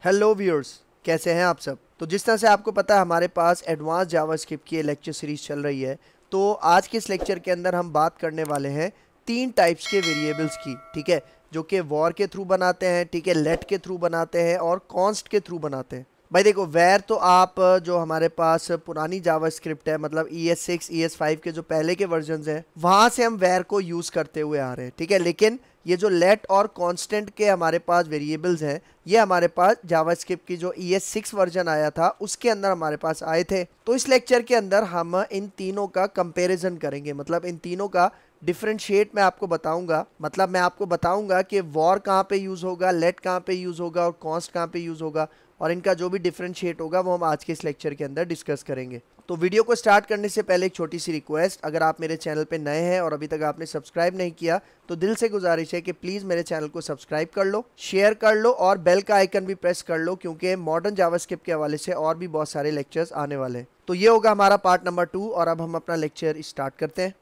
Hello viewers, कैसे हैं आप सब। तो जिस तरह से आपको पता है हमारे पास एडवांस जावास्क्रिप्ट की लेक्चर सीरीज चल रही है। तो आज के इस लेक्चर के अंदर हम बात करने वाले हैं तीन टाइप्स के वेरिएबल्स की, ठीक है, जो कि वॉर के थ्रू बनाते हैं, ठीक है, लेट के थ्रू बनाते हैं और कॉन्स्ट के थ्रू बनाते हैं। भाई देखो, वैर तो आप जो हमारे पास पुरानी जावास्क्रिप्ट है, मतलब ES6 ES5 के जो पहले के वर्जन्स हैं, वहाँ से हम वैर को यूज़ करते हुए आ रहे हैं, ठीक है। लेकिन ये जो लेट और कांस्टेंट के हमारे पास वेरिएबल्स हैं, ये हमारे पास जावास्क्रिप्ट की जो ES6 वर्जन आया था उसके अंदर हमारे पास आए थे। तो इस लेक्चर के अंदर हम इन तीनों का कंपैरिजन करेंगे, मतलब इन तीनों का डिफरेंशिएट मैं आपको बताऊंगा। मतलब मैं आपको बताऊंगा कि वॉर कहाँ पे यूज़ होगा, लेट कहाँ पे यूज़ होगा और कॉन्स्ट कहाँ पे यूज़ होगा, और इनका जो भी डिफरेंशिएट होगा वो हम आज के इस लेक्चर के अंदर डिस्कस करेंगे। तो वीडियो को स्टार्ट करने से पहले एक छोटी सी रिक्वेस्ट, अगर आप मेरे चैनल पे नए हैं और अभी तक आपने सब्सक्राइब नहीं किया तो दिल से गुजारिश है कि प्लीज़ मेरे चैनल को सब्सक्राइब कर लो, शेयर कर लो और बेल का आइकन भी प्रेस कर लो, क्योंकि मॉडर्न जावास्क्रिप्ट के हवाले से और भी बहुत सारे लेक्चर्स आने वाले हैं। तो ये होगा हमारा पार्ट नंबर 2 और अब हम अपना लेक्चर स्टार्ट करते हैं।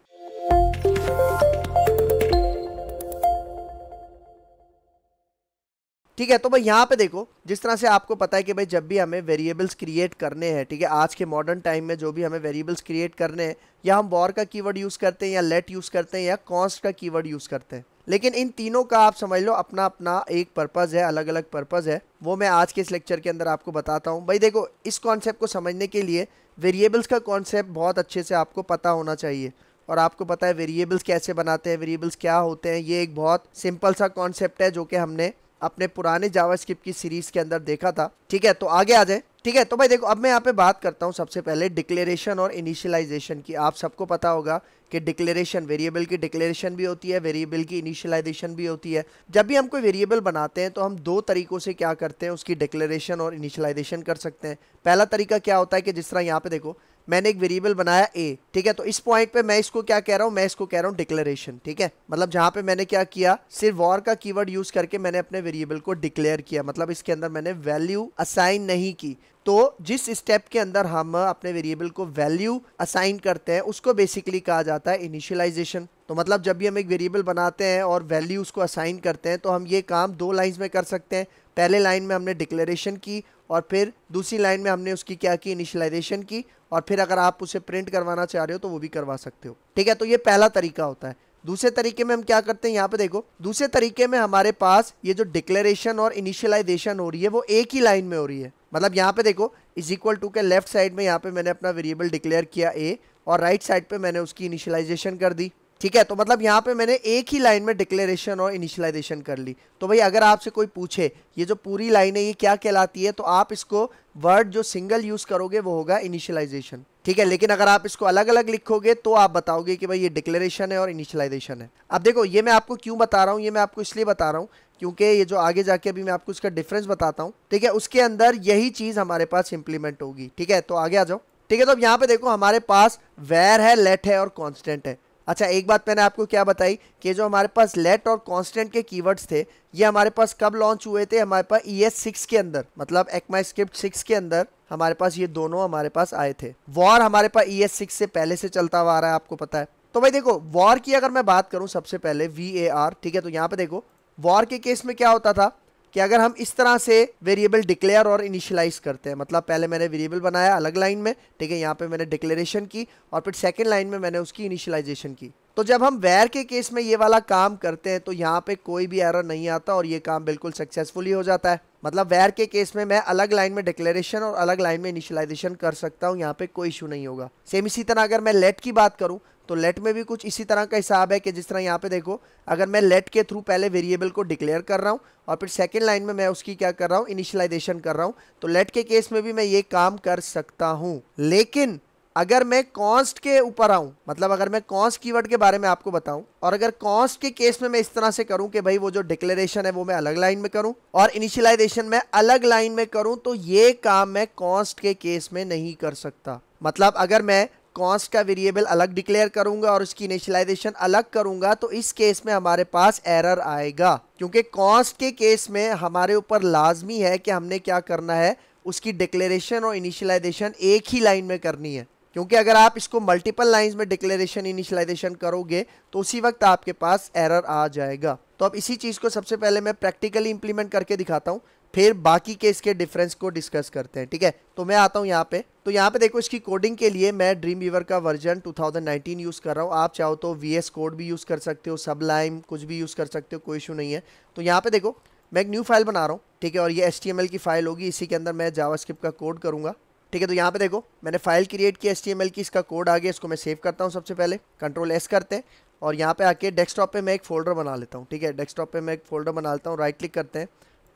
ठीक है, तो भाई यहाँ पे देखो, जिस तरह से आपको पता है कि भाई जब भी हमें वेरिएबल्स क्रिएट करने हैं, ठीक है, आज के मॉडर्न टाइम में जो भी हमें वेरिएबल्स क्रिएट करने हैं, या हम वॉर का कीवर्ड यूज़ करते हैं, या लेट यूज़ करते हैं, या कॉन्स्ट का कीवर्ड यूज़ करते हैं। लेकिन इन तीनों का आप समझ लो अपना अपना एक पर्पज़ है, अलग अलग पर्पज़ है, वो मैं आज के इस लेक्चर के अंदर आपको बताता हूँ। भाई देखो, इस कॉन्सेप्ट को समझने के लिए वेरिएबल्स का कॉन्सेप्ट बहुत अच्छे से आपको पता होना चाहिए। और आपको पता है वेरिएबल्स कैसे बनाते हैं, वेरिएबल्स क्या होते हैं, ये एक बहुत सिंपल सा कॉन्सेप्ट है जो कि हमने अपने पुराने जावास्क्रिप्ट की सीरीज के अंदर देखा था। ठीक है, तो आगे आ जाए। ठीक है, तो भाई देखो, अब मैं यहाँ पे बात करता हूँ सबसे पहले डिक्लेरेशन और इनिशियलाइजेशन की। आप सबको पता होगा कि डिक्लेरेशन, वेरिएबल की डिक्लेरेशन भी होती है, वेरिएबल की इनिशियलाइजेशन भी होती है। जब भी हम कोई वेरिएबल बनाते हैं तो हम दो तरीकों से क्या करते हैं, उसकी डिक्लेरेशन और इनिशियलाइजेशन कर सकते हैं। पहला तरीका क्या होता है कि जिस तरह यहाँ पे देखो, मैंने एक वेरिएबल बनाया a, ठीक है, तो इस पॉइंट पे मैं इसको क्या कह रहा हूँ, मैं इसको कह रहा हूँ डिक्लेरेशन। ठीक है, मतलब जहां पे मैंने क्या किया, सिर्फ वॉर का कीवर्ड यूज करके मैंने अपने वेरिएबल को डिक्लेयर किया, मतलब इसके अंदर मैंने वैल्यू असाइन नहीं की। तो जिस स्टेप के अंदर हम अपने वेरिएबल को वैल्यू असाइन करते हैं उसको बेसिकली कहा जाता है इनिशियलाइजेशन। तो मतलब जब भी हम एक वेरिएबल बनाते हैं और वैल्यू उसको असाइन करते हैं तो हम ये काम दो लाइंस में कर सकते हैं। पहले लाइन में हमने डिक्लेरेशन की और फिर दूसरी लाइन में हमने उसकी क्या की, इनिशियलाइजेशन की, और फिर अगर आप उसे प्रिंट करवाना चाह रहे हो तो वो भी करवा सकते हो। ठीक है, तो ये पहला तरीका होता है। दूसरे तरीके में हम क्या करते हैं, यहाँ पे देखो, दूसरे तरीके में हमारे पास ये जो डिक्लेरेशन और इनिशियलाइजेशन हो रही है वो एक ही लाइन में हो रही है। मतलब यहाँ पे देखो, इज इक्वल टू के लेफ्ट साइड में यहाँ पे मैंने अपना वेरिएबल डिक्लेयर किया a, और राइट साइड पे मैंने उसकी इनिशियलाइजेशन कर दी। ठीक है, तो मतलब यहाँ पे मैंने एक ही लाइन में डिक्लेरेशन और इनिशियलाइजेशन कर ली। तो भाई अगर आपसे कोई पूछे ये जो पूरी लाइन है ये क्या कहलाती है, तो आप इसको वर्ड जो सिंगल यूज करोगे वो होगा इनिशियलाइजेशन। ठीक है, लेकिन अगर आप इसको अलग अलग लिखोगे तो आप बताओगे कि भाई ये डिक्लेरेशन है और इनिशियलाइजेशन है। अब देखो, ये मैं आपको क्यों बता रहा हूँ, ये मैं आपको इसलिए बता रहा हूँ क्योंकि ये जो आगे जाके अभी मैं आपको इसका डिफरेंस बताता हूँ, ठीक है, उसके अंदर यही चीज हमारे पास इंप्लीमेंट होगी। ठीक है, तो आगे आ जाओ। ठीक है, तो अब यहाँ पे देखो, हमारे पास वेर है, लेट है और कॉन्स्टेंट है। अच्छा, एक बात मैंने आपको क्या बताई कि जो हमारे पास लेट और कांस्टेंट के कीवर्ड्स थे ये हमारे पास कब लॉन्च हुए थे, हमारे पास ES6 के अंदर, मतलब ECMAScript 6 के अंदर हमारे पास ये दोनों हमारे पास आए थे। वॉर हमारे पास ES6 से पहले से चलता हुआ आ रहा है, आपको पता है। तो भाई देखो, वॉर की अगर मैं बात करूं सबसे पहले VAR, ठीक है, तो यहाँ पे देखो वॉर के केस में क्या होता था कि अगर हम इस तरह से वेरिएबल डिक्लेयर और इनिशियलाइज करते हैं, मतलब पहले मैंने वेरिएबल बनाया अलग लाइन में, ठीक है, यहाँ पे मैंने डिक्लेरेशन की और फिर सेकंड लाइन में मैंने उसकी इनिशियलाइजेशन की। तो जब हम वेर के केस में ये वाला काम करते हैं तो यहाँ पे कोई भी एरर नहीं आता और ये काम बिल्कुल सक्सेसफुली हो जाता है। मतलब वेर के केस में मैं अलग लाइन में डिक्लेरेशन और अलग लाइन में इनिशियलाइजेशन कर सकता हूँ, यहाँ पे कोई इशू नहीं होगा। सेम इसी तरह अगर मैं लेट की बात करूँ तो लेट में भी कुछ इसी तरह का हिसाब है कि जिस तरह यहाँ पे देखो, अगर मैं लेट के थ्रू पहले वेरिएबल को डिक्लेयर कर रहा हूँ और फिर सेकंड लाइन में मैं उसकी क्या कर रहा हूँ, इनिशियलाइजेशन कर रहा हूँ, तो लेट के केस में भी मैं ये काम कर सकता हूँ। लेकिन अगर मैं कॉन्स्ट के ऊपर आऊं, मतलब अगर मैं कॉन्स्ट कीवर्ड के बारे में आपको बताऊं और अगर कॉन्स्ट के केस में मैं इस तरह से करूं कि भाई वो जो डिक्लेरेशन है वो मैं अलग लाइन में करूं और इनिशियलाइजेशन मैं अलग लाइन में करूं, तो ये काम मैं कॉन्स्ट के केस में नहीं कर सकता। मतलब अगर मैं कॉन्स्ट का वेरिएबल अलग डिक्लेयर करूंगा और उसकी इनिशियलाइजेशन अलग करूंगा तो इस केस में हमारे पास एरर आएगा, क्योंकि कॉन्स्ट के केस में हमारे ऊपर लाजमी है कि हमने क्या करना है, उसकी डिक्लेरेशन और इनिशियलाइजेशन एक ही लाइन में करनी है। क्योंकि अगर आप इसको मल्टीपल लाइंस में डिक्लेरेशन इनिशियलाइजेशन करोगे तो उसी वक्त आपके पास एरर आ जाएगा। तो अब इसी चीज़ को सबसे पहले मैं प्रैक्टिकली इंप्लीमेंट करके दिखाता हूँ। फिर बाकी के इसके डिफरेंस को डिस्कस करते हैं, ठीक है। तो मैं आता हूँ यहाँ पे, तो यहाँ पे देखो इसकी कोडिंग के लिए मैं ड्रीमवीवर का वर्जन 2019 यूज़ कर रहा हूँ। आप चाहो तो VS कोड भी यूज़ कर सकते हो, सबलाइम कुछ भी यूज़ कर सकते हो, कोई इशू नहीं है। तो यहाँ पे देखो मैं एक न्यू फाइल बना रहा हूँ, ठीक है, और ये HTML की फाइल होगी, इसी के अंदर मैं जावास्क्रिप्ट का कोड करूँगा, ठीक है। तो यहाँ पे देखो मैंने फाइल क्रिएट की HTML की, इसका कोड आ गया, इसको मैं सेव करता हूँ। सबसे पहले Ctrl+S करते हैं और यहाँ पे आके डेस्कटॉप पे मैं एक फोल्डर बना लेता हूँ, ठीक है। डेस्कटॉप पे मैं एक फोल्डर बना लेता हूँ, राइट क्लिक करते हैं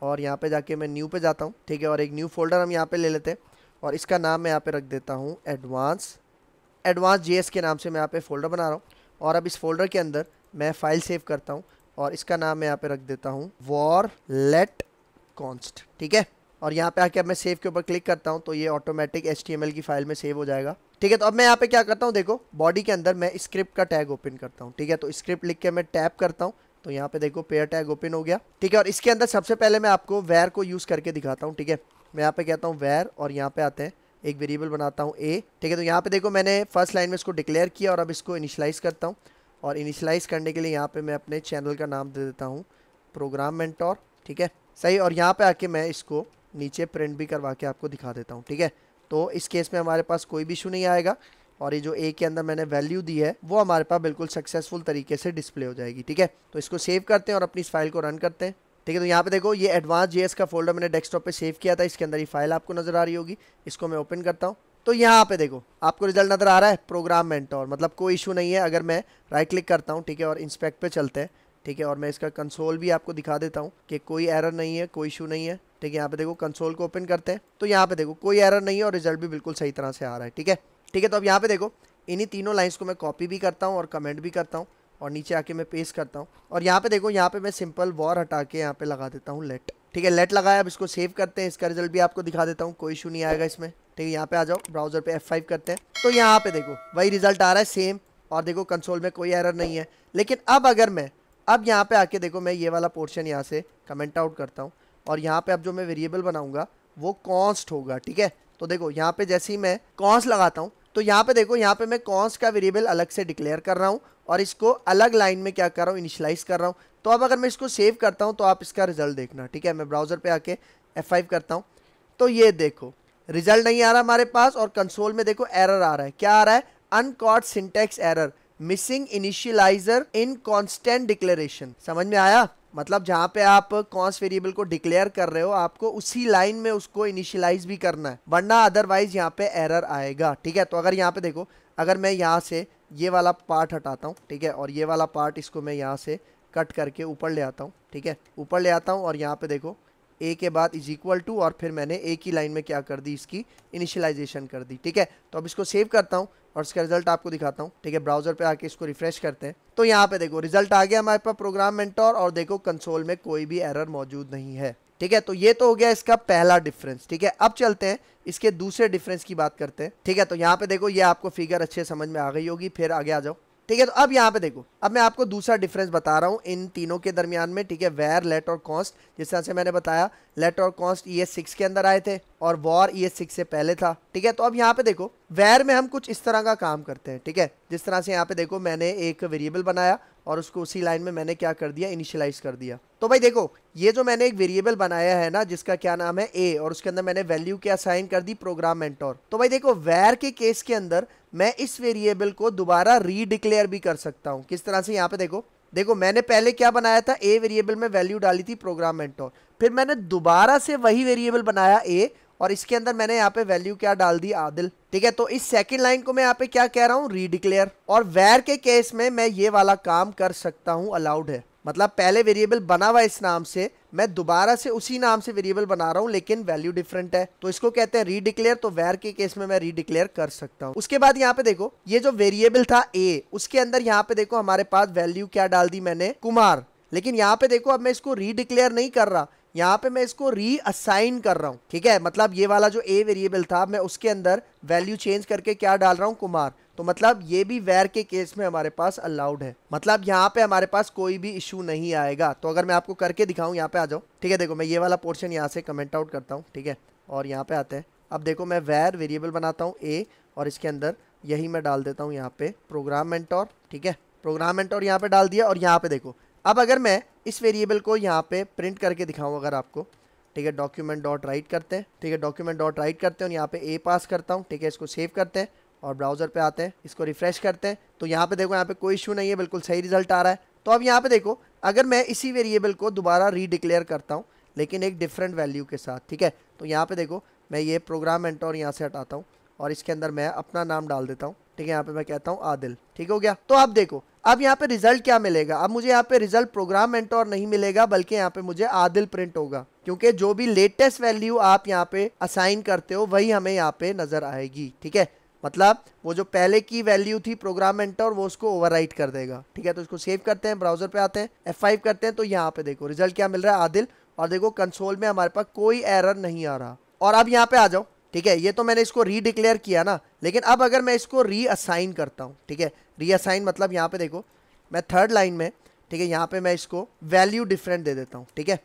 और यहाँ पे जाके मैं न्यू पे जाता हूँ, ठीक है, और एक न्यू फोल्डर हम यहाँ पे ले लेते हैं और इसका नाम मैं यहाँ पे रख देता हूँ एडवांस JS के नाम से मैं यहाँ पे फोल्डर बना रहा हूँ। और अब इस फोल्डर के अंदर मैं फाइल सेव करता हूँ और इसका नाम मैं यहाँ पे रख देता हूँ war.let_const, ठीक है। और यहाँ पे आके अब मैं सेव के ऊपर क्लिक करता हूँ तो ये ऑटोमेटिक HTML की फाइल में सेव हो जाएगा, ठीक है। तो अब मैं यहाँ पे क्या करता हूँ, देखो बॉडी के अंदर मैं स्क्रिप्ट का टैग ओपन करता हूँ, ठीक है। तो स्क्रिप्ट लिख के मैं टैप करता हूँ तो यहाँ पे देखो पेयर टैग ओपन हो गया, ठीक है। और इसके अंदर सबसे पहले मैं आपको वैर को यूज़ करके दिखाता हूँ, ठीक है। मैं यहाँ पे कहता हूँ वैर और यहाँ पे आते हैं एक वेरिएबल बनाता हूँ a, ठीक है। तो यहाँ पे देखो मैंने फर्स्ट लाइन में इसको डिक्लेयर किया और अब इसको इनिशियलाइज़ करता हूँ और इनिशियलाइज़ करने के लिए यहाँ पे मैं अपने चैनल का नाम दे देता हूँ प्रोग्राम मेंटोर, ठीक है, सही। और यहाँ पे आके मैं इसको नीचे प्रिंट भी करवा के आपको दिखा देता हूँ, ठीक है। तो इस केस में हमारे पास कोई भी इशू नहीं आएगा और ये जो a के अंदर मैंने वैल्यू दी है वो हमारे पास बिल्कुल सक्सेसफुल तरीके से डिस्प्ले हो जाएगी, ठीक है। तो इसको सेव करते हैं और अपनी इस फाइल को रन करते हैं, ठीक है। तो यहाँ पे देखो ये एडवांस JS का फोल्डर मैंने डेस्कटॉप पे सेव किया था, इसके अंदर ये फाइल आपको नजर आ रही होगी। इसको मैं ओपन करता हूँ तो यहाँ पे देखो आपको रिजल्ट नजर आ रहा है प्रोग्राम मेंटोर, मतलब कोई इशू नहीं है। अगर मैं राइट क्लिक करता हूँ, ठीक है, और इंस्पेक्ट पे चलते हैं, ठीक है, और मैं इसका कंसोल भी आपको दिखा देता हूँ कि कोई एरर नहीं है, कोई इशू नहीं है, ठीक है। यहाँ पे देखो कंसोल को ओपन करते हैं तो यहाँ पे देखो कोई एरर नहीं है और रिजल्ट भी बिल्कुल सही तरह से आ रहा है, ठीक है, ठीक है। तो अब यहाँ पे देखो इन्हीं तीनों लाइंस को मैं कॉपी भी करता हूँ और कमेंट भी करता हूँ और नीचे आके मैं पेस्ट करता हूँ और यहाँ पे देखो यहाँ पे मैं सिंपल वॉर हटा के यहाँ पे लगा देता हूँ लेट, ठीक है। लेट लगाया, अब इसको सेव करते हैं, इसका रिजल्ट भी आपको दिखा देता हूँ, कोई इशू नहीं आएगा इसमें, ठीक है। यहाँ पे आ जाओ, ब्राउजर पे F5 करते हैं तो यहाँ पे देखो वही रिजल्ट आ रहा है सेम और देखो कंसोल में कोई एरर नहीं है। लेकिन अब अगर मैं अब यहाँ पे आके देखो मैं ये वाला पोर्शन यहाँ से कमेंट आउट करता हूँ और यहाँ पे अब जो मैं वेरिएबल बनाऊंगा वो कॉन्स्ट होगा, ठीक है। तो देखो यहाँ पे जैसे ही मैं कॉन्स्ट लगाता हूँ तो यहाँ पे देखो यहाँ पे मैं कॉन्स्ट का वेरिएबल अलग से डिक्लेयर कर रहा हूँ और इसको अलग लाइन में क्या कर रहा हूँ, इनिशियलाइज कर रहा हूँ। तो अब अगर मैं इसको सेव करता हूँ तो आप इसका रिजल्ट देखना, ठीक है। मैं ब्राउजर पे आके F5 करता हूँ तो ये देखो रिजल्ट नहीं आ रहा हमारे पास और कंसोल में देखो एरर आ रहा है, क्या आ रहा है, uncaught syntax error, missing initializer in constant declaration. समझ में आया, मतलब जहां पे आप कॉन्स्ट वेरिएबल को डिक्लेयर कर रहे हो आपको उसी लाइन में उसको इनिशियलाइज भी करना है, वरना अदरवाइज यहाँ पे एरर आएगा, ठीक है। तो अगर यहाँ पे देखो अगर मैं यहाँ से ये वाला पार्ट हटाता हूँ, ठीक है, और ये वाला पार्ट इसको मैं यहाँ से कट करके ऊपर ले आता हूँ, ठीक है, ऊपर ले आता हूँ और यहाँ पे देखो a के बाद इज इक्वल टू और फिर मैंने a की लाइन में क्या कर दी, इसकी इनिशियलाइजेशन कर दी, ठीक है। तो अब इसको सेव करता हूँ और इसका रिजल्ट आपको दिखाता हूँ, ठीक है। ब्राउजर पे आके इसको रिफ्रेश करते हैं तो यहाँ पे देखो रिजल्ट आ गया हमारे पास प्रोग्राम मेंटोर और देखो कंसोल में कोई भी एरर मौजूद नहीं है, ठीक है। तो ये तो हो गया इसका पहला डिफरेंस, ठीक है। अब चलते हैं इसके दूसरे डिफरेंस की बात करते हैं, ठीक है। तो यहाँ पे देखो ये आपको फिगर अच्छे समझ में आ गई होगी, फिर आगे आ जाओ, ठीक है। तो अब यहाँ पे देखो अब मैं आपको दूसरा डिफरेंस बता रहा हूँ इन तीनों के दरमियान में, ठीक है। वैर, लेट और कॉन्स्ट, जिस तरह से मैंने बताया लेट और कॉन्स्ट ES6 के अंदर आए थे और वॉर ES6 से पहले था, ठीक है। तो अब यहाँ पे देखो वैर में हम कुछ इस तरह का काम करते हैं, ठीक है। जिस तरह से यहाँ पे देखो मैंने एक वेरिएबल बनाया और उसको उसी लाइन में मैंने क्या कर दिया, इनिशियलाइज कर दिया। तो भाई देखो ये जो मैंने एक वेरिएबल बनाया है ना जिसका क्या नाम है a और उसके अंदर मैंने वैल्यू क्या असाइन कर दी, प्रोग्राम मेंटोर। तो भाई देखो वैर के केस के अंदर मैं इस वेरिएबल को दोबारा रीडिक्लेयर भी कर सकता हूं। किस तरह से, यहाँ पे देखो देखो मैंने पहले क्या बनाया था, a वेरिएबल में वैल्यू डाली थी प्रोग्राम मेंटोर, फिर मैंने दोबारा से वही वेरिएबल बनाया a और इसके अंदर मैंने यहाँ पे वैल्यू क्या डाल दी, आदिल, ठीक है। तो इस सेकंड लाइन को मैं यहाँ पे क्या कह रहा हूँ, रीडिक्लेयर। और वैर के केस में मैं ये वाला काम कर सकता हूँ, अलाउड है। मतलब पहले वेरिएबल बना हुआ इस नाम से, मैं दोबारा से उसी नाम से वेरिएबल बना रहा हूं लेकिन वैल्यू डिफरेंट है, तो इसको कहते हैं रीडिक्लेयर। तो वैर के केस में मैं रीडिक्लेयर कर सकता हूं। उसके बाद यहाँ पे देखो ये जो वेरिएबल था a, उसके अंदर यहाँ पे देखो हमारे पास वैल्यू क्या डाल दी मैंने, कुमार। लेकिन यहाँ पे देखो अब मैं इसको रीडिक्लेयर नहीं कर रहा, यहाँ पे मैं इसको री असाइन कर रहा हूँ, ठीक है। मतलब ये वाला जो a वेरिएबल था मैं उसके अंदर वैल्यू चेंज करके क्या डाल रहा हूँ, कुमार। तो मतलब ये भी वैर के केस में हमारे पास अलाउड है, मतलब यहाँ पे हमारे पास कोई भी इशू नहीं आएगा। तो अगर मैं आपको करके दिखाऊं, यहाँ पे आ जाओ, ठीक है। देखो मैं ये वाला पोर्शन यहाँ से कमेंट आउट करता हूँ, ठीक है, और यहाँ पे आते हैं। अब देखो मैं वैर वेरिएबल बनाता हूँ a और इसके अंदर यही मैं डाल देता हूँ यहाँ पे प्रोग्राम मेंटोर, ठीक है। प्रोग्राम मेंटोर यहाँ पे डाल दिया और यहाँ पे देखो अब अगर मैं इस वेरिएबल को यहाँ पे प्रिंट करके दिखाऊँ अगर आपको, ठीक है, डॉक्यूमेंट डॉट राइट करते हैं, ठीक है, डॉक्यूमेंट डॉट राइट करते हैं और यहाँ पे ए पास करता हूँ, ठीक है, इसको सेव करते हैं और ब्राउजर पे आते हैं, इसको रिफ्रेश करते हैं। तो यहाँ पे देखो, यहाँ पे कोई इशू नहीं है, बिल्कुल सही रिजल्ट आ रहा है। तो अब यहाँ पे देखो, अगर मैं इसी वेरिएबल को दोबारा रीडिक्लेयर करता हूँ लेकिन एक डिफरेंट वैल्यू के साथ, ठीक है, तो यहाँ पे देखो मैं ये प्रोग्राम एंटर यहाँ से हटाता हूँ और इसके अंदर मैं अपना नाम डाल देता हूँ, ठीक है, यहाँ पे मैं कहता हूँ आदिल, ठीक हो गया। तो अब देखो, अब यहाँ पे रिजल्ट क्या मिलेगा, अब मुझे यहाँ पे रिजल्ट प्रोग्राम मेंटोर नहीं मिलेगा बल्कि यहाँ पे मुझे आदिल प्रिंट होगा, क्योंकि जो भी लेटेस्ट वैल्यू आप यहाँ पे असाइन करते हो वही हमें यहाँ पे नजर आएगी, ठीक है। मतलब वो जो पहले की वैल्यू थी प्रोग्राम मेंटोर वो उसको ओवरराइट कर देगा, ठीक है। तो इसको सेव करते हैं, ब्राउजर पे आते हैं, F5 करते हैं, तो यहाँ पे देखो रिजल्ट क्या मिल रहा है, आदिल। और देखो कंसोल में हमारे पास कोई एरर नहीं आ रहा। और अब यहाँ पे आ जाओ, ठीक है, ये तो मैंने इसको रीडिक्लेयर किया ना, लेकिन अब अगर मैं इसको रीअसाइन करता हूँ, ठीक है, रीअसाइन मतलब यहाँ पे देखो मैं थर्ड लाइन में, ठीक है, यहाँ पे मैं इसको वैल्यू डिफरेंट दे देता हूँ, ठीक है,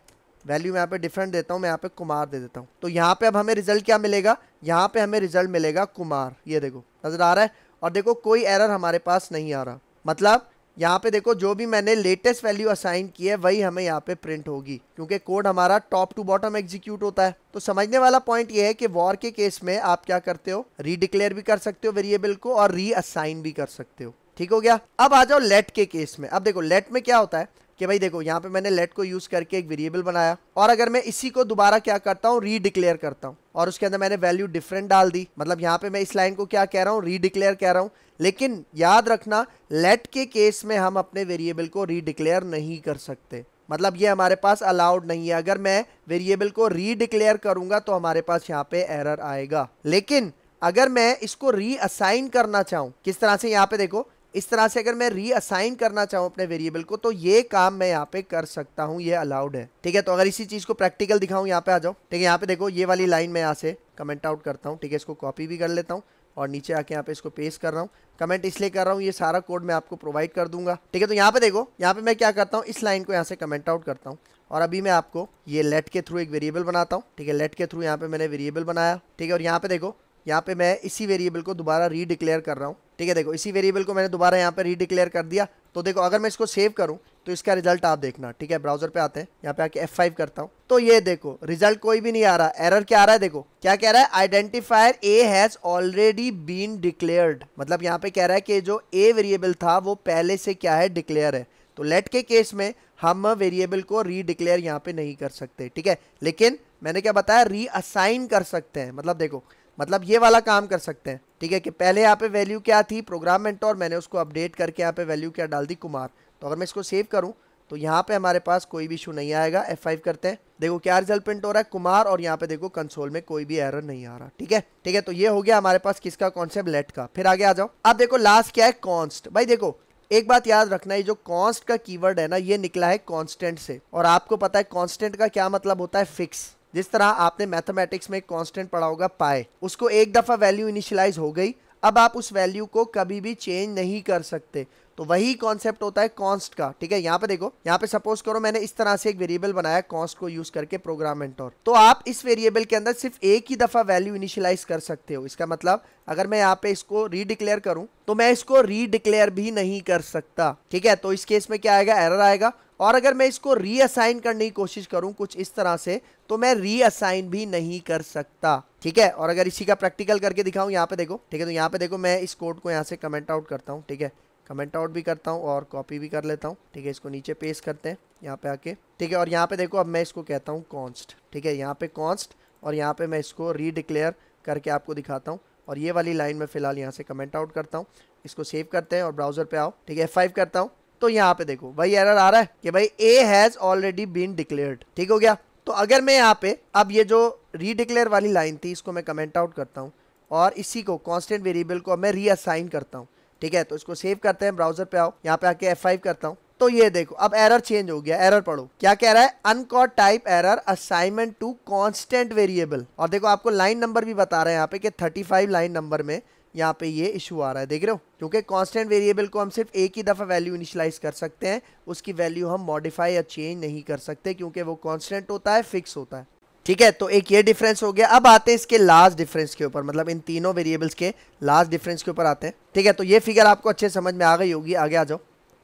वैल्यू मैं यहाँ पे डिफरेंट देता हूँ, मैं यहाँ पे कुमार दे देता हूँ। तो यहाँ पे अब हमें रिजल्ट क्या मिलेगा, यहाँ पे हमें रिजल्ट मिलेगा कुमार, ये देखो नजर आ रहा है। और देखो कोई एरर हमारे पास नहीं आ रहा, मतलब यहाँ पे देखो जो भी मैंने लेटेस्ट वैल्यू असाइन की है वही हमें यहाँ पे प्रिंट होगी, क्योंकि कोड हमारा टॉप टू बॉटम एग्जीक्यूट होता है। तो समझने वाला पॉइंट ये है कि वॉर के केस में आप क्या करते हो, रीडिक्लेयर भी कर सकते हो वेरिएबल को और रीअसाइन भी कर सकते हो, ठीक हो गया। अब आ जाओ लेट के केस में। अब देखो लेट में क्या होता है कि भाई देखो यहाँ पे मैंने लेट को यूज करके एक वेरिएबल बनाया और अगर मैं इसी को दोबारा क्या करता हूँ, रीडिक्लेयर करता हूँ और उसके अंदर मैंने वैल्यू डिफरेंट डाल दी, मतलब यहाँ पे मैं इस लाइन को क्या कह रहा हूँ, रीडिक्लेयर कह रहा हूँ। लेकिन याद रखना लेट के केस में हम अपने वेरिएबल को रीडिक्लेयर नहीं कर सकते, मतलब ये हमारे पास अलाउड नहीं है। अगर मैं वेरिएबल को रीडिक्लेयर करूंगा तो हमारे पास यहाँ पे एरर आएगा। लेकिन अगर मैं इसको रीअसाइन करना चाहूँ, किस तरह से, यहाँ पे देखो इस तरह से अगर मैं रीअसाइन करना चाहूँ अपने वेरिएबल को तो ये काम मैं यहाँ पे कर सकता हूँ, ये अलाउड है, ठीक है। तो अगर इसी चीज को प्रैक्टिकल दिखाऊं, यहाँ पे आ जाओ, ठीक है, यहाँ पे देखो ये वाली लाइन मैं यहाँ से कमेंट आउट करता हूँ, ठीक है, इसको कॉपी भी कर लेता हूँ और नीचे आके यहाँ पे इसको पेस्ट कर रहा हूँ। कमेंट इसलिए कर रहा हूँ, ये सारा कोड मैं आपको प्रोवाइड कर दूंगा, ठीक है। तो यहाँ पे देखो, यहाँ पे मैं क्या करता हूँ, इस लाइन को यहाँ से कमेंट आउट करता हूँ और अभी मैं आपको ये लेट के थ्रू एक वेरिएबल बनाता हूँ, ठीक है, लेट के थ्रू यहाँ पे मैंने वेरिएबल बनाया, ठीक है। और यहाँ पे देखो, यहाँ पे मैं इसी वेरिएबल को दोबारा रीडिक्लेयर कर रहा हूँ, ठीक है, देखो इसी वेरिएबल को मैंने दोबारा यहाँ पे रीडिक्लेयर कर दिया। तो देखो अगर मैं इसको सेव करूँ तो इसका रिजल्ट आप देखना, ठीक है। ब्राउजर पे आते हैं, यहाँ पे आके F5 करता हूँ तो ये देखो रिजल्ट कोई भी नहीं आ रहा, एरर क्या आ रहा है, देखो क्या कह रहा है, identifier a has already been declared, मतलब यहाँ पे कह रहा है कि जो ए वेरिएबल था वो पहले से क्या है, डिक्लेयर है। तो लेट के केस में हम वेरिएबल को रीडिक्लेयर यहाँ पे नहीं कर सकते, ठीक है। लेकिन मैंने क्या बताया, रीअसाइन कर सकते हैं, मतलब देखो, मतलब ये वाला काम कर सकते हैं, ठीक है, कि पहले यहाँ पे वैल्यू क्या थी, प्रोग्राम मेंटोर, मैंने उसको अपडेट करके यहाँ पे वैल्यू क्या डाल दी, कुमार। तो अगर मैं इसको सेव करूँ तो यहाँ पे हमारे पास कोई भी इशू नहीं आएगा। F5 करते हैं, देखो क्या रिजल्ट प्रिंट हो रहा है, कुमार, और यहाँ पे देखो कंसोल में कोई भी एरर नहीं आ रहा, ठीक है, ठीक है। तो ये हो गया हमारे पास किसका कॉन्सेप्ट, लेट का। फिर आगे आ जाओ, अब देखो लास्ट क्या है, कॉन्स्ट। भाई देखो एक बात याद रखना, ये जो कॉन्स्ट का कीवर्ड है ना, ये निकला है कांस्टेंट से, और आपको पता है कांस्टेंट का क्या मतलब होता है, फिक्स। जिस तरह आपने मैथमेटिक्स में एक कांस्टेंट पढ़ा होगा पाई, उसको एक दफा वैल्यू इनिशियलाइज हो गई, अब आप उस वैल्यू को कभी भी चेंज नहीं कर सकते। तो वही कॉन्सेप्ट होता है कॉन्स्ट का, ठीक है। यहाँ पे देखो, यहाँ पे सपोज करो मैंने इस तरह से एक वेरिएबल बनाया कॉन्स्ट को यूज करके, प्रोग्राम मेंटोर, तो आप इस वेरिएबल के अंदर सिर्फ एक ही दफा वैल्यू इनिशियलाइज कर सकते हो। इसका मतलब अगर मैं यहाँ पे इसको रीडिक्लेयर करूं तो मैं इसको रीडिक्लेयर भी नहीं कर सकता, ठीक है। तो इस केस में क्या आएगा, एरर आएगा। और अगर मैं इसको रीअसाइन करने की कोशिश करूं कुछ इस तरह से, तो मैं रीअसाइन भी नहीं कर सकता, ठीक है। और अगर इसी का प्रैक्टिकल करके दिखाऊं, यहाँ पे देखो, ठीक है, तो यहाँ पे देखो मैं इस कोड को यहाँ से कमेंट आउट करता हूँ, ठीक है, कमेंट आउट भी करता हूँ और कॉपी भी कर लेता हूँ, ठीक है। इसको नीचे पेस्ट करते हैं यहाँ पे आके, ठीक है। और यहाँ पे देखो अब मैं इसको कहता हूँ कॉन्स्ट, ठीक है, यहाँ पे कॉन्स्ट, और यहाँ पे मैं इसको रीडिक्लेयर करके आपको दिखाता हूँ। और ये वाली लाइन में फिलहाल यहाँ से कमेंट आउट करता हूँ, इसको सेव करते हैं और ब्राउजर पे आओ, ठीक है, F5 करता हूँ। तो यहाँ पे देखो वही एरर आ रहा है कि भाई a has already been declared, ठीक हो गया। तो अगर मैं यहाँ पे अब ये जो रीडिक्लेयर वाली लाइन थी इसको मैं कमेंट आउट करता हूँ और इसी को कांस्टेंट वेरिएबल को मैं रीअसाइन करता हूँ, ठीक है। तो इसको सेव करते हैं, ब्राउजर पे आओ, यहाँ पे आके F5 करता हूँ। तो ये देखो अब एरर चेंज हो गया, एरर पढ़ो क्या कह रहा है, uncaught type error assignment to constant variable. और देखो आपको लाइन नंबर भी बता रहा है यहाँ पे कि 35 लाइन नंबर में यहाँ पे ये इशू आ रहा है, देख रहे हो, क्योंकि कांस्टेंट वेरिएबल को हम सिर्फ एक ही दफा वैल्यू इनिशियलाइज कर सकते हैं, उसकी वैल्यू हम मॉडिफाई या चेंज नहीं कर सकते क्योंकि वो कांस्टेंट होता है, फिक्स होता है, ठीक है। तो एक ये डिफरेंस हो गया। अब आते हैं इसके लास्ट डिफरेंस के ऊपर, मतलब इन तीनों वेरिएबल्स के लास्ट डिफरेंस के ऊपर आते हैं, ठीक है। तो ये फिगर आपको अच्छे समझ में आ गई होगी, आगे आ जाओ।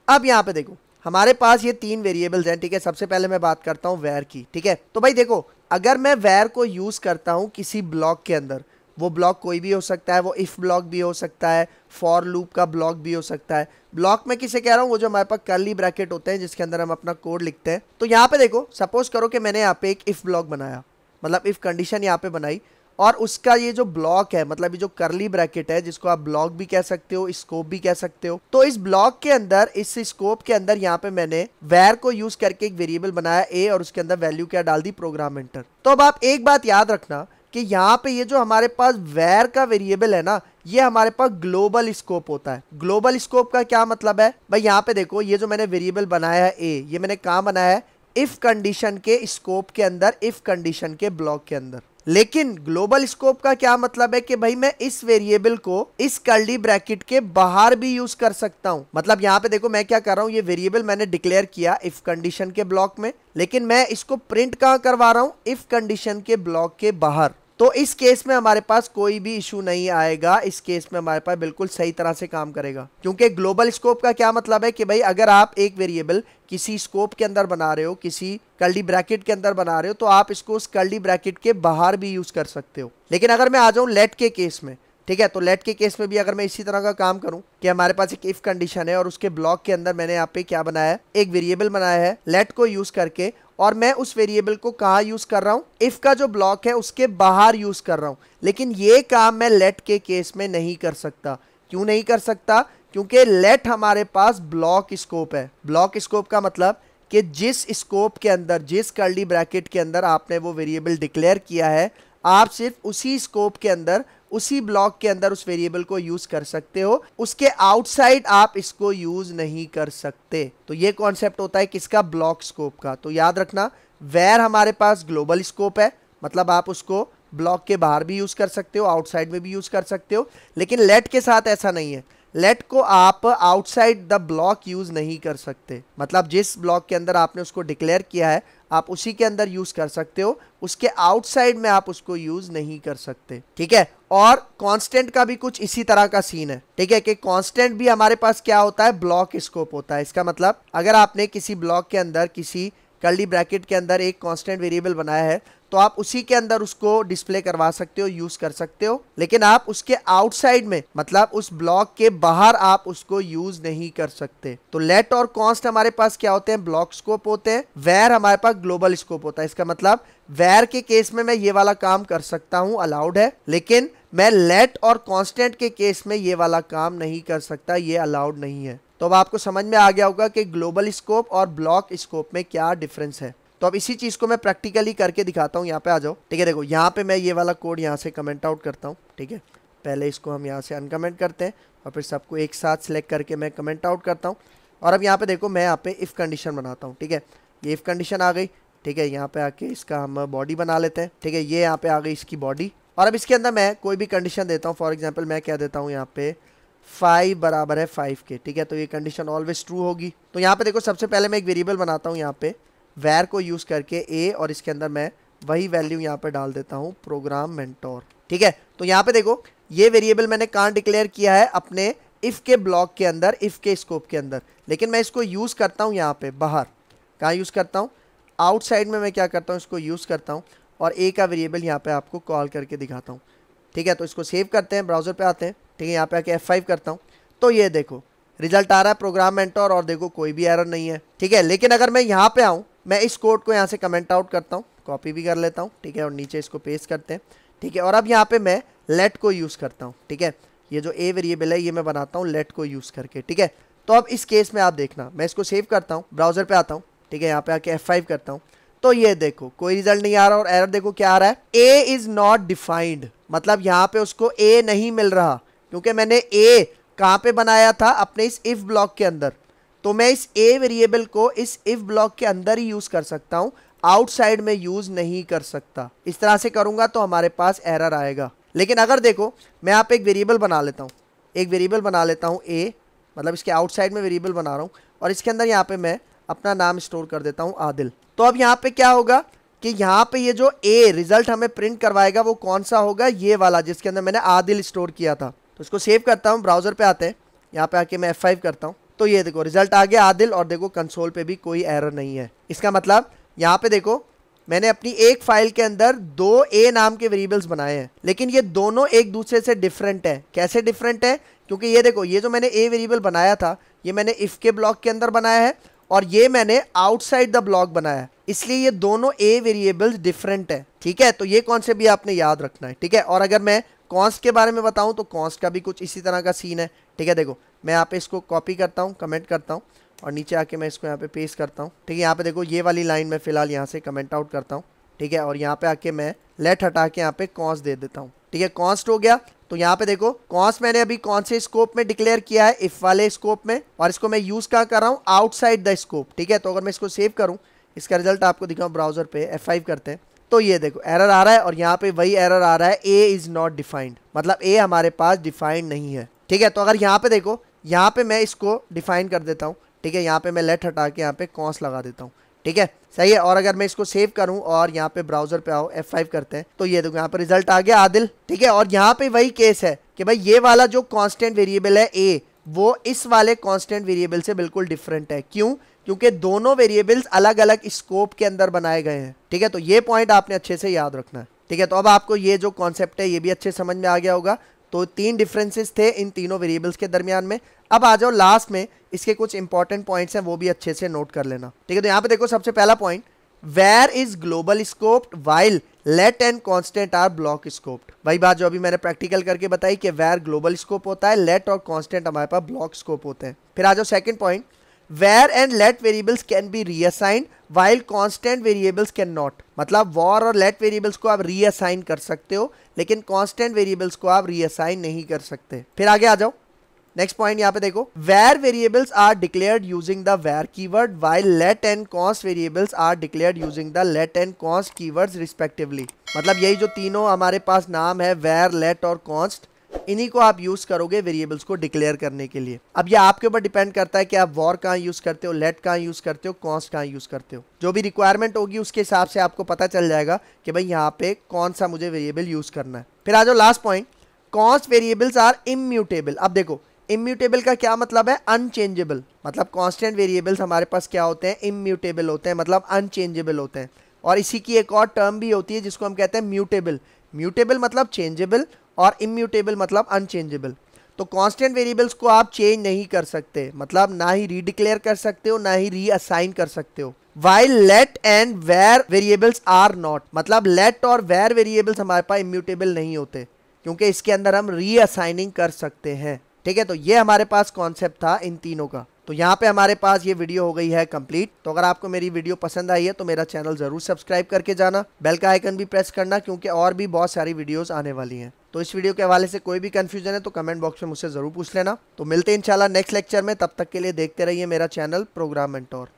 अब यहाँ पे देखो हमारे पास ये तीन वेरिएबल्स हैं, ठीक है। सबसे पहले मैं बात करता हूँ वेयर की, ठीक है। तो भाई देखो अगर मैं where को यूज करता हूं किसी ब्लॉक के अंदर, वो ब्लॉक कोई भी हो सकता है, वो इफ ब्लॉक भी हो सकता है, फॉर लूप का ब्लॉक भी हो सकता है। ब्लॉक में किसे कह रहा हूँ, वो जो हमारे पास कर्ली ब्रैकेट होते हैं जिसके अंदर हम अपना कोड लिखते हैं। तो यहाँ पे देखो, सपोज करो कि मैंने यहाँ पे एक इफ ब्लॉक बनाया, मतलब इफ कंडीशन यहाँ पे बनाई, और उसका ये जो ब्लॉक है, मतलब ये जो कर्ली ब्रैकेट है, जिसको आप ब्लॉक भी कह सकते हो, स्कोप भी कह सकते हो, तो इस ब्लॉक के अंदर, इस स्कोप के अंदर यहाँ पे मैंने where को यूज करके एक वेरिएबल बनाया a, और उसके अंदर वैल्यू क्या डाल दी, प्रोग्राम एंटर। तो अब आप एक बात याद रखना कि यहाँ पे ये जो हमारे पास where का वेरिएबल है ना, ये हमारे पास ग्लोबल स्कोप होता है। ग्लोबल स्कोप का क्या मतलब है भाई, यहाँ पे देखो, ये जो मैंने वेरिएबल बनाया है a, ये मैंने कहाँ बनाया है, इफ कंडीशन के स्कोप के अंदर, इफ कंडीशन के ब्लॉक के अंदर। लेकिन ग्लोबल स्कोप का क्या मतलब है कि भाई मैं इस वेरिएबल को इस कर्ली ब्रैकेट के बाहर भी यूज कर सकता हूं। मतलब यहां पे देखो मैं क्या कर रहा हूं, ये वेरिएबल मैंने डिक्लेयर किया इफ कंडीशन के ब्लॉक में, लेकिन मैं इसको प्रिंट कहां करवा रहा हूं, इफ कंडीशन के ब्लॉक के बाहर। तो इस केस में हमारे पास कोई भी इशू नहीं आएगा, इस केस में हमारे पास बिल्कुल सही तरह से काम करेगा। क्योंकि ग्लोबल स्कोप का क्या मतलब है कि भाई अगर आप एक वेरिएबल किसी स्कोप के अंदर बना रहे हो, किसी कर्ली ब्रैकेट के अंदर बना रहे हो, तो आप इसको उस कर्ली ब्रैकेट के बाहर भी यूज कर सकते हो। लेकिन अगर मैं आ जाऊं लेट के केस में, ठीक है, तो लेट के केस में भी अगर मैं इसी तरह का काम करूं कि हमारे पास एक इफ कंडीशन है और उसके ब्लॉक के अंदर मैंने यहाँ पे क्या बनाया है, एक वेरिएबल बनाया है लेट को यूज करके, और मैं उस वेरिएबल को कहाँ यूज कर रहा हूँ, इफ का जो ब्लॉक है उसके बाहर यूज कर रहा हूँ। लेकिन ये काम मैं लेट के केस में नहीं कर सकता। क्यों नहीं कर सकता, क्योंकि लेट हमारे पास ब्लॉक स्कोप है। ब्लॉक स्कोप का मतलब कि जिस स्कोप के अंदर, जिस कर्ली ब्रैकेट के अंदर आपने वो वेरिएबल डिक्लेयर किया है, आप सिर्फ उसी स्कोप के अंदर, उसी ब्लॉक के अंदर उस वेरिएबल को यूज कर सकते हो, उसके आउटसाइड आप इसको यूज नहीं कर सकते। तो ये कॉन्सेप्ट होता है किसका, ब्लॉक स्कोप का। तो याद रखना, वेयर हमारे पास ग्लोबल स्कोप है, मतलब आप उसको ब्लॉक के बाहर भी यूज कर सकते हो, आउटसाइड में भी यूज कर सकते हो। लेकिन लेट के साथ ऐसा नहीं है, लेट को आप आउटसाइड द ब्लॉक यूज नहीं कर सकते। मतलब जिस ब्लॉक के अंदर आपने उसको डिक्लेयर किया है, आप उसी के अंदर यूज कर सकते हो, उसके आउटसाइड में आप उसको यूज नहीं कर सकते। ठीक है, और कांस्टेंट का भी कुछ इसी तरह का सीन है। ठीक है, कि कांस्टेंट भी हमारे पास क्या होता है, ब्लॉक स्कोप होता है। इसका मतलब अगर आपने किसी ब्लॉक के अंदर, किसी कर्ली ब्रैकेट के अंदर एक कांस्टेंट वेरिएबल बनाया है, तो आप उसी के अंदर उसको डिस्प्ले करवा सकते हो, यूज कर सकते हो। लेकिन आप उसके आउटसाइड में, मतलब उस ब्लॉक के बाहर आप उसको यूज नहीं कर सकते। तो लेट और कॉन्स्ट हमारे पास क्या होते हैं, ब्लॉक स्कोप होते हैं। वेयर हमारे पास ग्लोबल स्कोप होता है। इसका मतलब वेयर के केस में मैं ये वाला काम कर सकता हूं, अलाउड है, लेकिन मैं लेट और कांस्टेंट के केस में ये वाला काम नहीं कर सकता, ये अलाउड नहीं है। तो अब आपको समझ में आ गया होगा कि ग्लोबल स्कोप और ब्लॉक स्कोप में क्या डिफरेंस है। तो अब इसी चीज को मैं प्रैक्टिकली करके दिखाता हूँ। यहाँ पे आ जाओ। ठीक है, देखो यहाँ पे मैं ये वाला कोड यहाँ से कमेंट आउट करता हूँ। ठीक है, पहले इसको हम यहाँ से अनकमेंट करते हैं और फिर सबको एक साथ सिलेक्ट करके मैं कमेंट आउट करता हूँ। और अब यहाँ पे देखो, मैं यहाँ पे इफ कंडीशन बनाता हूँ। ठीक है, ये इफ कंडीशन आ गई। ठीक है, यहाँ पे आके इसका हम बॉडी बना लेते हैं। ठीक है, ये यहाँ पे आ गई इसकी बॉडी। और अब इसके अंदर मैं कोई भी कंडीशन देता हूँ। फॉर एग्जाम्पल मैं क्या देता हूँ यहाँ पे, 5 बराबर है 5 के। ठीक है, तो ये कंडीशन ऑलवेज ट्रू होगी। तो यहाँ पे देखो, सबसे पहले मैं एक वेरिएबल बनाता हूँ यहाँ पे वैर को यूज करके ए, और इसके अंदर मैं वही वैल्यू यहाँ पे डाल देता हूँ, प्रोग्राम मेंटोर। ठीक है, तो यहाँ पे देखो, ये वेरिएबल मैंने कहाँ डिक्लेयर किया है, अपने इफ के ब्लॉक के अंदर, इफ के स्कोप के अंदर। लेकिन मैं इसको यूज करता हूँ यहाँ पे बाहर। कहाँ यूज करता हूँ, आउटसाइड में मैं क्या करता हूँ, इसको यूज करता हूँ और ए का वेरिएबल यहाँ पे आपको कॉल करके दिखाता हूँ। ठीक है, तो इसको सेव करते हैं, ब्राउजर पे आते हैं। ठीक है, यहाँ पे आके F5 करता हूँ, तो ये देखो रिजल्ट आ रहा है, प्रोग्राम मेंटोर, और देखो कोई भी एरर नहीं है। ठीक है, लेकिन अगर मैं यहाँ पे आऊँ, मैं इस कोड को यहाँ से कमेंट आउट करता हूँ, कॉपी भी कर लेता हूँ। ठीक है, और नीचे इसको पेस्ट करते हैं। ठीक है, और अब यहाँ पे मैं लेट को यूज़ करता हूँ। ठीक है, ये जो ए वेरिएबल है ये मैं बनाता हूँ लेट को यूज़ करके। ठीक है, तो अब इस केस में आप देखना, मैं इसको सेव करता हूँ, ब्राउजर पे आता हूँ। ठीक है, यहाँ पे आके F5 करता हूँ, तो ये देखो कोई रिजल्ट नहीं आ रहा, और एरर देखो क्या आ रहा है, ए इज नॉट डिफाइंड। मतलब यहाँ पे उसको ए नहीं मिल रहा, क्योंकि मैंने ए कहाँ पे बनाया था, अपने इस इफ ब्लॉक के अंदर। तो मैं इस ए वेरिएबल को इस इफ ब्लॉक के अंदर ही यूज कर सकता हूँ, आउटसाइड में यूज नहीं कर सकता। इस तरह से करूंगा तो हमारे पास एरर आएगा। लेकिन अगर देखो, मैं यहाँ पे एक वेरिएबल बना लेता हूँ, एक वेरिएबल बना लेता हूँ ए, मतलब इसके आउटसाइड में वेरिएबल बना रहा हूँ, और इसके अंदर यहाँ पे मैं अपना नाम स्टोर कर देता हूँ, आदिल। तो अब यहाँ पे क्या होगा कि यहाँ पे ये जो ए रिजल्ट हमें प्रिंट करवाएगा वो कौन सा होगा, ये वाला जिसके अंदर मैंने आदिल स्टोर किया था। तो इसको सेव करता हूँ, ब्राउजर पे आते हैं, यहाँ पे आके मैं F5 करता हूँ, तो ये देखो रिजल्ट आ गया आदिल, और देखो कंसोल पे भी कोई एरर नहीं है। इसका मतलब यहाँ पे देखो मैंने अपनी एक फाइल के अंदर दो ए नाम के वेरिएबल्स बनाए हैं, लेकिन ये दोनों एक दूसरे से डिफरेंट है। कैसे डिफरेंट है? क्योंकि ये देखो, ये जो मैंने ए वेरिएबल बनाया था ये मैंने इफ के ब्लॉक के अंदर बनाया है और ये मैंने आउटसाइड द ब्लॉक बनाया है, इसलिए ये दोनों ए वेरिएबल्स डिफरेंट है। ठीक है, तो ये कॉन्सेप्ट भी आपने याद रखना है। ठीक है, और अगर मैं कॉन्स्ट के बारे में बताऊं तो कॉन्स्ट का भी कुछ इसी तरह का सीन है। ठीक है, देखो मैं यहाँ पे इसको कॉपी करता हूँ, कमेंट करता हूँ और नीचे आके मैं इसको यहाँ पे पेस्ट करता हूँ। ठीक है, यहाँ पे देखो ये वाली लाइन मैं फिलहाल यहाँ से कमेंट आउट करता हूँ। ठीक है, और यहाँ पे आके मैं लेट हटा के यहाँ पे कॉन्स्ट दे देता हूँ। ठीक है, कॉन्स्ट हो गया। तो यहाँ पे देखो कॉन्स्ट मैंने अभी कौन से स्कोप में डिक्लेयर किया है, इफ वाले स्कोप में, और इसको मैं यूज कहाँ कर रहा हूँ, आउटसाइड द स्कोप। ठीक है, तो अगर मैं इसको सेव करूँ, इसका रिजल्ट आपको दिखाऊँ ब्राउजर पे, F5 करते हैं तो ये देखो एरर आ रहा है और यहाँ पे वही एरर आ रहा है, ए इज नॉट डिफाइंड, मतलब ए हमारे पास डिफाइंड नहीं है। ठीक है, तो अगर यहाँ पे देखो, यहाँ पे मैं इसको डिफाइन कर देता हूँ। ठीक है, यहाँ पे मैं लेट हटा के यहाँ पे कॉन्स्ट लगा देता हूँ। ठीक है, सही है। और अगर मैं इसको सेव करूं और यहाँ पे ब्राउजर पे आओ, F5 करते हैं तो ये देखो यहाँ पे रिजल्ट आ गया आदिल। ठीक है, और यहाँ पे वही केस है कि भाई ये वाला जो कांस्टेंट वेरिएबल है ए, वो इस वाले कांस्टेंट वेरिएबल से बिल्कुल डिफरेंट है। क्यों? क्योंकि दोनों वेरिएबल्स अलग अलग स्कोप के अंदर बनाए गए हैं। ठीक है, तो ये पॉइंट आपने अच्छे से याद रखना है। ठीक है, तो अब आपको ये जो कॉन्सेप्ट है ये भी अच्छे समझ में आ गया होगा। तो तीन डिफरेंसेस थे इन तीनों वेरिएबल्स के दरमियान में। अब आ जाओ लास्ट में, इसके कुछ इंपॉर्टेंट पॉइंट्स हैं वो भी अच्छे से नोट कर लेना। ठीक है, तो यहाँ पे देखो सबसे पहला point, var is global scoped while let and constant are block scoped. वही बात जो अभी मैंने प्रैक्टिकल करके बताई कि वेयर ग्लोबल स्कोप होता है, लेट और कांस्टेंट हमारे पास ब्लॉक स्कोप होते हैं। फिर आ जाओ second point, var and let variables can be reassigned while constant variables can not, मतलब वॉर और लेट वेरिएबल्स को आप रीअसाइन कर सकते हो लेकिन कांस्टेंट वेरिएबल्स को आप रीअसाइन नहीं कर सकते। फिर आगे आ जाओ, नेक्स्ट पॉइंट यहाँ पे देखो, var variables are declared using the var keyword while let and const variables are declared using the let and const keywords respectively. मतलब यही जो तीनों हमारे पास नाम है, वेयर, लेट और कॉन्स्ट, इन्हीं को आप यूज करोगे वेरिएबल्स को डिक्लेयर करने के लिए। अब ये आपके ऊपर डिपेंड करता है कि आप वॉर कहाँ यूज करते हो, लेट कहाँ यूज करते हो, कॉन्स्ट कहाँ यूज करते हो। जो भी रिक्वायरमेंट होगी उसके हिसाब से आपको पता चल जाएगा कि भाई यहाँ पे कौन सा मुझे वेरिएबल यूज करना है। फिर आ जाओ last point, const variables are immutable. अब देखो इम्यूटेबल का क्या मतलब है, अनचेंजेबल। मतलब कांस्टेंट वेरिएबल्स हमारे पास क्या होते हैं, इम्यूटेबल होते हैं, मतलब अनचेंजेबल होते हैं। और इसी की एक और टर्म भी होती है जिसको हम कहते हैं म्यूटेबल। म्यूटेबल मतलब चेंजेबल और इम्यूटेबल मतलब अनचेंजेबल। तो कांस्टेंट वेरिएबल्स को आप चेंज नहीं कर सकते, मतलब ना ही रीडिक्लेयर कर सकते हो ना ही रीअसाइन कर सकते हो। While let and var variables are not, मतलब लेट और वेयर वेरिएबल्स हमारे पास इम्यूटेबल नहीं होते क्योंकि इसके अंदर हम रीअसाइनिंग कर सकते हैं। ठीक है, तो ये हमारे पास कॉन्सेप्ट था इन तीनों का। तो यहाँ पे हमारे पास ये वीडियो हो गई है कंप्लीट। तो अगर आपको मेरी वीडियो पसंद आई है तो मेरा चैनल जरूर सब्सक्राइब करके जाना, बेल का आइकन भी प्रेस करना क्योंकि और भी बहुत सारी वीडियोस आने वाली हैं। तो इस वीडियो के हवाले से कोई भी कंफ्यूजन है तो कमेंट बॉक्स में मुझसे जरूर पूछ लेना। तो मिलते हैं इंशाल्लाह नेक्स्ट लेक्चर में, तब तक के लिए देखते रहिए मेरा चैनल प्रोग्राम मेंटोर।